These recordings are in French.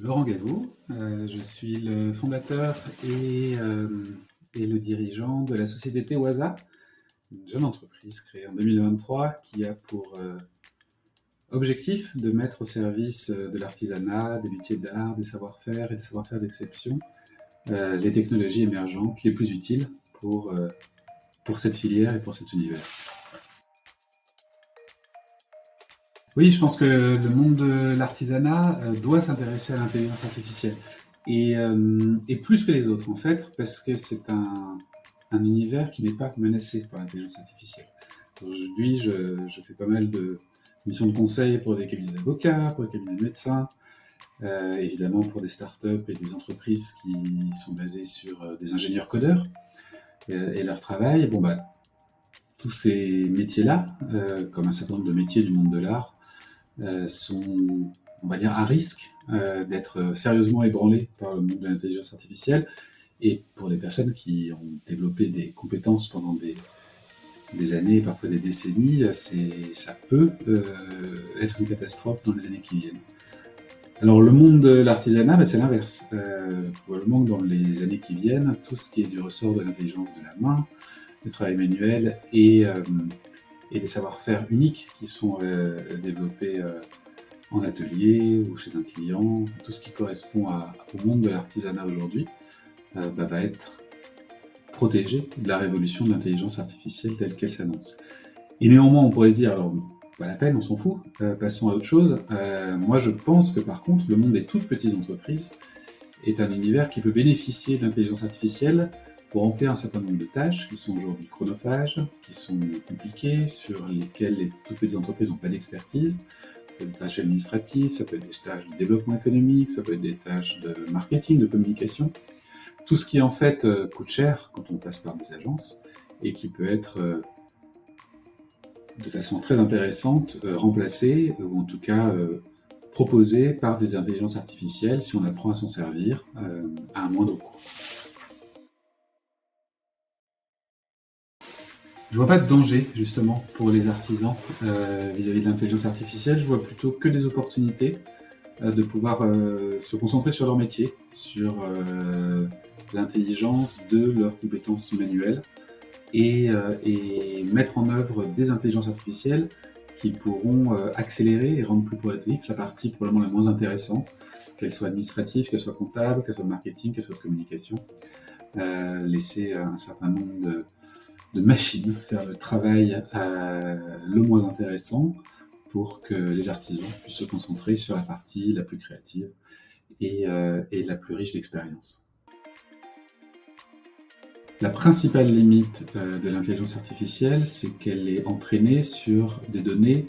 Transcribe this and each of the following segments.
Laurent Gaveau, je suis le fondateur et le dirigeant de la société Waza, une jeune entreprise créée en 2023 qui a pour objectif de mettre au service de l'artisanat, des métiers d'art, des savoir-faire et des savoir-faire d'exception les technologies émergentes les plus utiles pour cette filière et pour cet univers. Oui, je pense que le monde de l'artisanat doit s'intéresser à l'intelligence artificielle. Et plus que les autres, en fait, parce que c'est un univers qui n'est pas menacé par l'intelligence artificielle. Aujourd'hui, je fais pas mal de missions de conseil pour des cabinets d'avocats, pour des cabinets de médecins, évidemment pour des startups et des entreprises qui sont basées sur des ingénieurs codeurs et leur travail. Bon, bah, tous ces métiers-là, comme un certain nombre de métiers du monde de l'art, sont, on va dire, à risque d'être sérieusement ébranlés par le monde de l'intelligence artificielle. Et pour les personnes qui ont développé des compétences pendant des années, parfois des décennies, ça peut être une catastrophe dans les années qui viennent. Alors le monde de l'artisanat, c'est l'inverse. Probablement que dans les années qui viennent, tout ce qui est du ressort de l'intelligence de la main, du travail manuel et des savoir-faire uniques qui sont développés en atelier ou chez un client, tout ce qui correspond au monde de l'artisanat aujourd'hui, va être protégé de la révolution de l'intelligence artificielle telle qu'elle s'annonce. Et néanmoins, on pourrait se dire, alors, pas la peine, on s'en fout, passons à autre chose. Moi, je pense que par contre, le monde des toutes petites entreprises est un univers qui peut bénéficier de l'intelligence artificielle pour remplir un certain nombre de tâches qui sont aujourd'hui chronophages, qui sont compliquées, sur lesquelles les toutes petites entreprises n'ont pas d'expertise. Ça peut être des tâches administratives, ça peut être des tâches de développement économique, ça peut être des tâches de marketing, de communication. Tout ce qui en fait coûte cher quand on passe par des agences et qui peut être de façon très intéressante remplacé ou en tout cas proposé par des intelligences artificielles si on apprend à s'en servir à un moindre coût. Je vois pas de danger justement pour les artisans vis-à-vis de l'intelligence artificielle, je vois plutôt que des opportunités de pouvoir se concentrer sur leur métier, sur l'intelligence de leurs compétences manuelles et mettre en œuvre des intelligences artificielles qui pourront accélérer et rendre plus productif la partie probablement la moins intéressante, qu'elle soit administrative, qu'elle soit comptable, qu'elle soit de marketing, qu'elle soit de communication. Laisser un certain nombre de machines faire le travail le moins intéressant pour que les artisans puissent se concentrer sur la partie la plus créative et la plus riche d'expérience. La principale limite de l'intelligence artificielle, c'est qu'elle est entraînée sur des données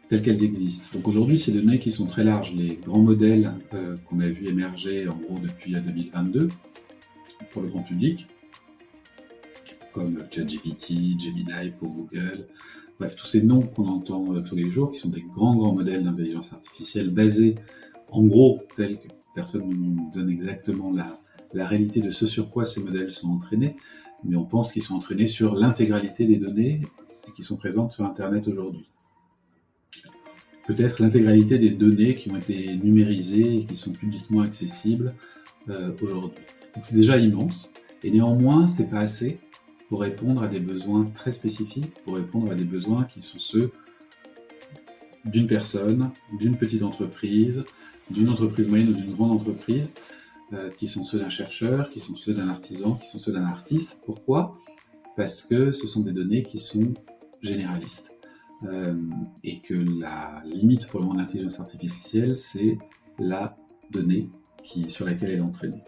telles qu'elles existent. Donc aujourd'hui, ces données qui sont très larges, les grands modèles qu'on a vu émerger en gros depuis 2022 pour le grand public, comme ChatGPT, Gemini pour Google, bref, tous ces noms qu'on entend tous les jours, qui sont des grands modèles d'intelligence artificielle basés, en gros, tels que personne ne nous donne exactement la réalité de ce sur quoi ces modèles sont entraînés, mais on pense qu'ils sont entraînés sur l'intégralité des données qui sont présentes sur Internet aujourd'hui. Peut-être l'intégralité des données qui ont été numérisées et qui sont publiquement accessibles aujourd'hui. Donc c'est déjà immense, et néanmoins, c'est pas assez pour répondre à des besoins très spécifiques, pour répondre à des besoins qui sont ceux d'une personne, d'une petite entreprise, d'une entreprise moyenne ou d'une grande entreprise, qui sont ceux d'un chercheur, qui sont ceux d'un artisan, qui sont ceux d'un artiste. Pourquoi ? Parce que ce sont des données qui sont généralistes. Et que la limite pour le monde de l'intelligence artificielle, c'est la donnée sur laquelle elle est entraînée.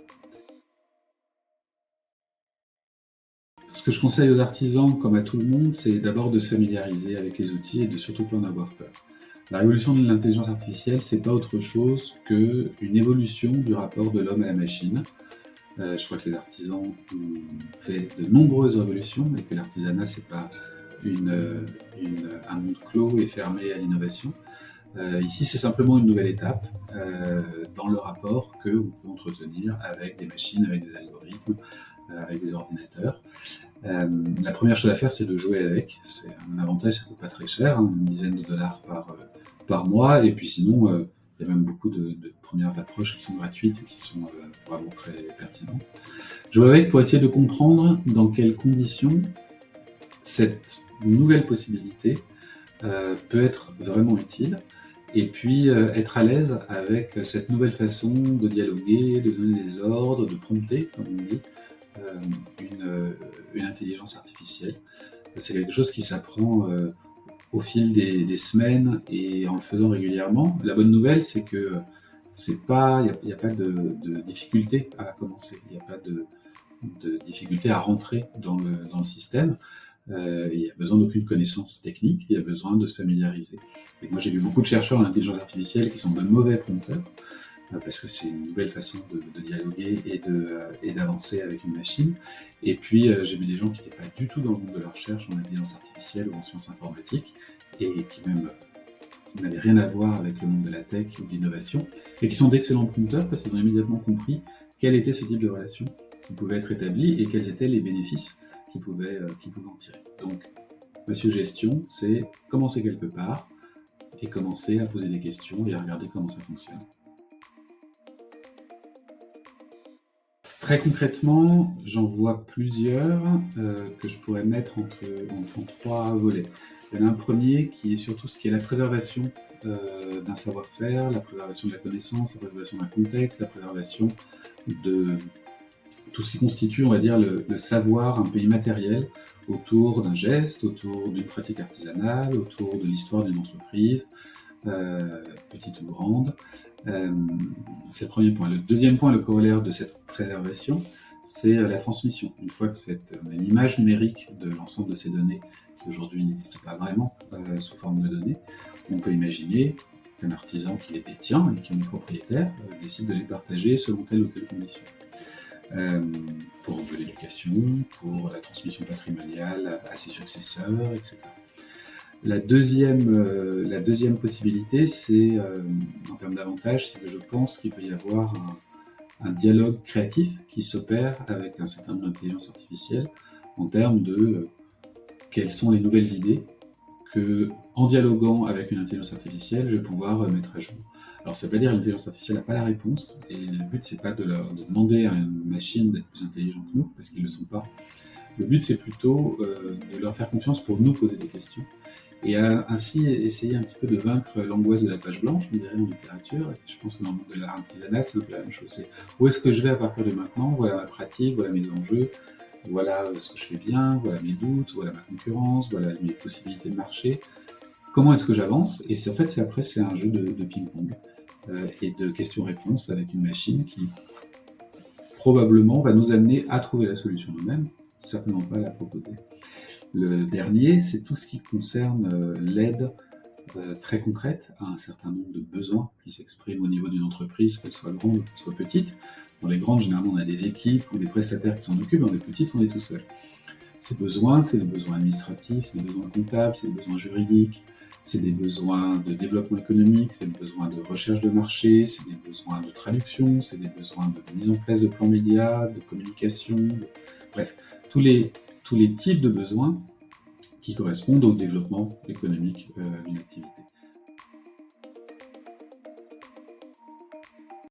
Ce que je conseille aux artisans, comme à tout le monde, c'est d'abord de se familiariser avec les outils et de surtout pas en avoir peur. La révolution de l'intelligence artificielle, c'est pas autre chose qu'une évolution du rapport de l'homme à la machine. Je crois que les artisans ont fait de nombreuses révolutions et que l'artisanat, c'est pas un monde clos et fermé à l'innovation. Ici, c'est simplement une nouvelle étape dans le rapport qu'on peut entretenir avec des machines, avec des algorithmes, avec des ordinateurs. La première chose à faire, c'est de jouer avec. C'est un avantage, ça coûte pas très cher, une dizaine de dollars par mois, et puis sinon, il Il y a même beaucoup de premières approches qui sont gratuites et qui sont vraiment très pertinentes. Jouer avec pour essayer de comprendre dans quelles conditions cette nouvelle possibilité peut être vraiment utile, et puis être à l'aise avec cette nouvelle façon de dialoguer, de donner des ordres, de prompter, comme on dit, une intelligence artificielle. C'est quelque chose qui s'apprend au fil des semaines et en le faisant régulièrement. La bonne nouvelle, c'est que il n'y a pas de difficulté à commencer, il n'y a pas de difficulté à rentrer dans le système. Il n'y a besoin d'aucune connaissance technique, il y a besoin de se familiariser. Et moi, j'ai vu beaucoup de chercheurs en intelligence artificielle qui sont de mauvais prompteurs, parce que c'est une nouvelle façon de dialoguer et d'avancer avec une machine. Et puis, j'ai vu des gens qui n'étaient pas du tout dans le monde de la recherche en intelligence artificielle ou en sciences informatiques, et qui même n'avaient rien à voir avec le monde de la tech ou de l'innovation, et qui sont d'excellents prompteurs parce qu'ils ont immédiatement compris quel était ce type de relation qui pouvait être établi et quels étaient les bénéfices qui pouvaient en tirer. Donc, Monsieur Gestion, c'est commencer quelque part et commencer à poser des questions et à regarder comment ça fonctionne. Très concrètement, j'en vois plusieurs que je pourrais mettre en trois volets. Il y en a un premier qui est surtout ce qui est la préservation d'un savoir-faire, la préservation de la connaissance, la préservation d'un contexte, la préservation de tout ce qui constitue, on va dire, le savoir un peu immatériel autour d'un geste, autour d'une pratique artisanale, autour de l'histoire d'une entreprise, petite ou grande. C'est le premier point. Le deuxième point, le corollaire de cette préservation, c'est la transmission. Une fois que on a une image numérique de l'ensemble de ces données, qui aujourd'hui n'existent pas vraiment sous forme de données, on peut imaginer qu'un artisan qui les détient et qui en est propriétaire décide de les partager selon telle ou telle condition. Pour de l'éducation, pour la transmission patrimoniale à ses successeurs, etc. La deuxième possibilité, c'est, en termes d'avantages, c'est que je pense qu'il peut y avoir un dialogue créatif qui s'opère avec un certain nombre d'intelligences artificielles en termes de quelles sont les nouvelles idées que, en dialoguant avec une intelligence artificielle, je vais pouvoir mettre à jour. Alors ça ne veut pas dire que l'intelligence artificielle n'a pas la réponse, et le but c'est pas de demander à une machine d'être plus intelligente que nous, parce qu'ils ne le sont pas. Le but c'est plutôt de leur faire confiance pour nous poser des questions, et ainsi essayer un petit peu de vaincre l'angoisse de la page blanche, on dirait en littérature, et je pense que dans le monde de l'artisanat c'est un peu la même chose, c'est où est-ce que je vais à partir de maintenant, voilà ma pratique, voilà mes enjeux, voilà ce que je fais bien, voilà mes doutes, voilà ma concurrence, voilà mes possibilités de marché. Comment est-ce que j'avance? Et en fait, après, c'est un jeu de ping-pong et de questions-réponses avec une machine qui probablement va nous amener à trouver la solution nous-mêmes, certainement pas à la proposer. Le dernier, c'est tout ce qui concerne l'aide très concrète à un certain nombre de besoins qui s'expriment au niveau d'une entreprise, qu'elle soit grande ou qu'elle soit petite. Dans les grandes, généralement, on a des équipes ou des prestataires qui s'en occupent. Dans les petites, on est tout seul. Ces besoins, c'est des besoins administratifs, c'est des besoins comptables, c'est des besoins juridiques, c'est des besoins de développement économique, c'est des besoins de recherche de marché, c'est des besoins de traduction, c'est des besoins de mise en place de plans médias, de communication, bref, tous les types de besoins qui correspondent au développement économique d'une activité.